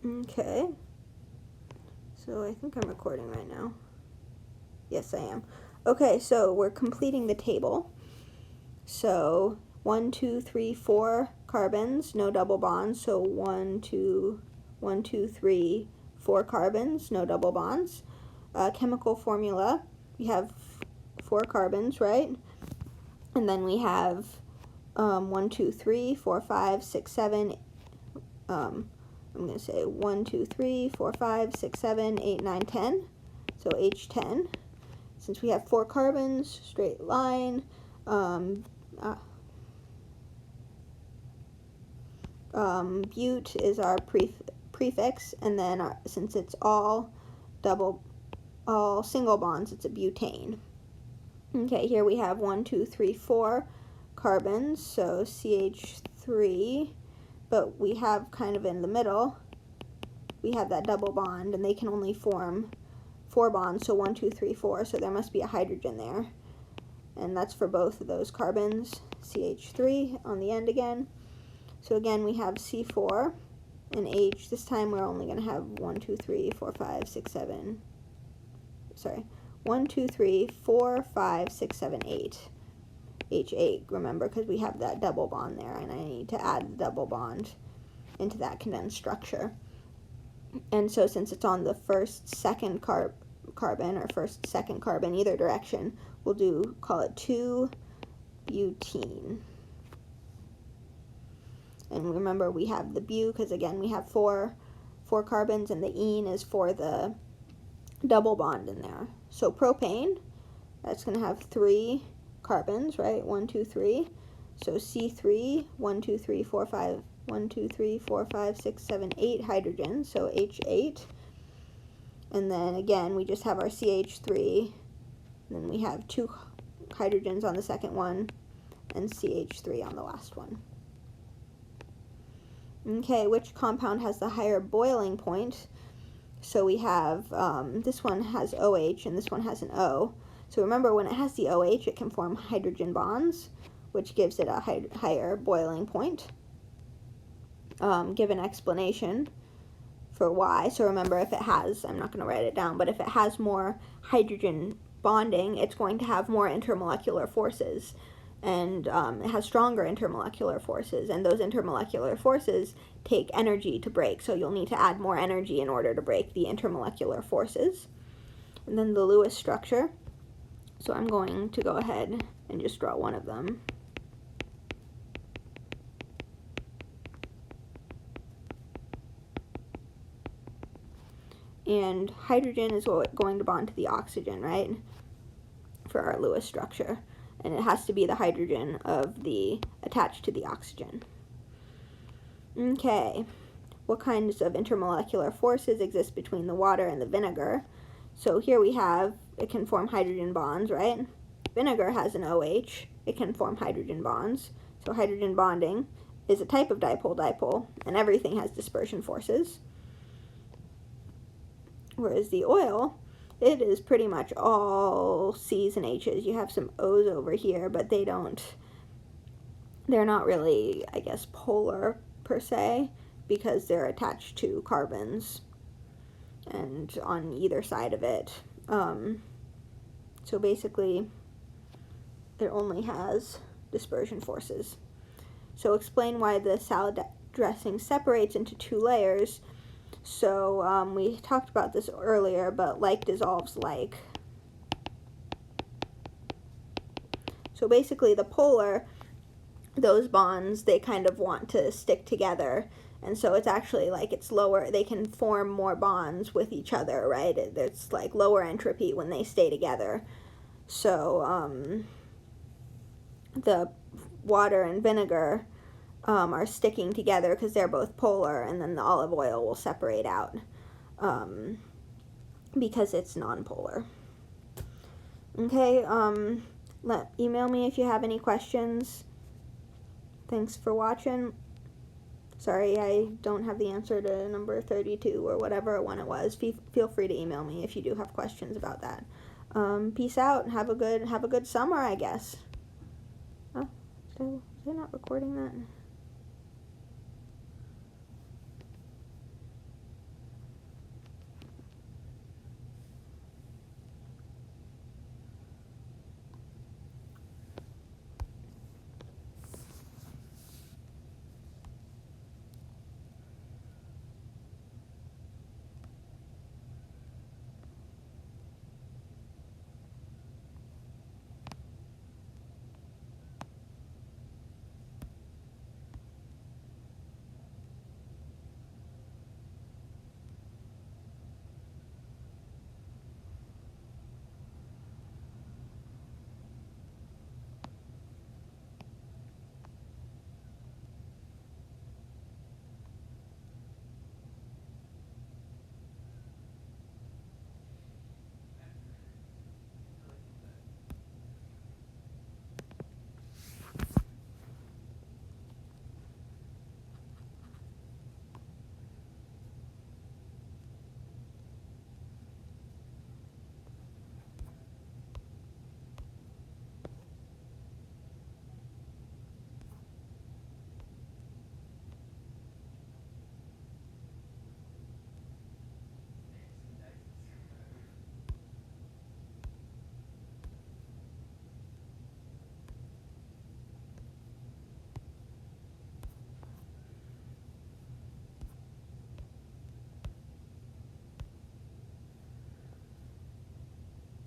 Okay. So I think I'm recording right now. Yes, I am. Okay, so we're completing the table. So 1, 2, 3, 4 carbons, no double bonds. So 1, 2, 3, 4 carbons, no double bonds. Chemical formula, we have 4 carbons, right? And then we have 1, 2, 3, 4, 5, 6, 7. I'm going to say 1, 2, 3, 4, 5, 6, 7, 8, 9, 10. So H10. Since we have 4 carbons, straight line. Bute is our prefix, and then since it's all single bonds, it's a butane. Okay, here we have 1, 2, 3, 4 carbons, so CH3, but we have kind of in the middle, we have that double bond, and they can only form 4 bonds, so 1, 2, 3, 4, so there must be a hydrogen there, and that's for both of those carbons, CH3 on the end again. So again, we have C4 and H. This time we're only going to have 1, 2, 3, 4, 5, 6, 7. Sorry, 1, 2, 3, 4, 5, 6, 7, 8. H8, remember, because we have that double bond there, and I need to add the double bond into that condensed structure. And so since it's on the first, second carbon, or first, second carbon, either direction, we'll call it 2-butene. And remember, we have the bu, because again, we have four carbons, and the ene is for the double bond in there. So propane, that's going to have 3 carbons, right? 1, 2, 3. So C3, 1, 2, 3, 4, 5, 1, 2, 3, 4, 5, 6, 7, 8 hydrogens, so H8. And then again, we just have our CH3, and then we have 2 hydrogens on the second one, and CH3 on the last one. Okay, which compound has the higher boiling point? So we have, this one has OH and this one has an O. So remember, when it has the OH, it can form hydrogen bonds, which gives it a higher boiling point. Give an explanation for why. So remember, if it has, I'm not going to write it down, but if it has more hydrogen bonding, it's going to have more intermolecular forces. And it has stronger intermolecular forces, and those intermolecular forces take energy to break, so you'll need to add more energy in order to break the intermolecular forces. And then the Lewis structure, so I'm going to go ahead and just draw one of them. And hydrogen is going to bond to the oxygen, right, for our Lewis structure. And it has to be the hydrogen attached to the oxygen. Okay, what kinds of intermolecular forces exist between the water and the vinegar? So here we have, it can form hydrogen bonds, right? Vinegar has an OH, it can form hydrogen bonds. So hydrogen bonding is a type of dipole-dipole, and everything has dispersion forces. Whereas the oil, it is pretty much all C's and H's. You have some O's over here, but they're not really, I guess, polar per se, because they're attached to carbons and on either side of it. So basically, it only has dispersion forces. So explain why the salad dressing separates into 2 layers. So we talked about this earlier, but like dissolves like. So basically the polar, those bonds, they kind of want to stick together, and so it's actually like it's lower, they can form more bonds with each other, right? It's like lower entropy when they stay together. So the water and vinegar are sticking together because they're both polar, and then the olive oil will separate out because it's nonpolar. Okay, email me if you have any questions. Thanks for watching. Sorry, I don't have the answer to number 32 or whatever one it was. Feel free to email me if you do have questions about that. Peace out. Have a good summer, I guess. Oh, was I not recording that?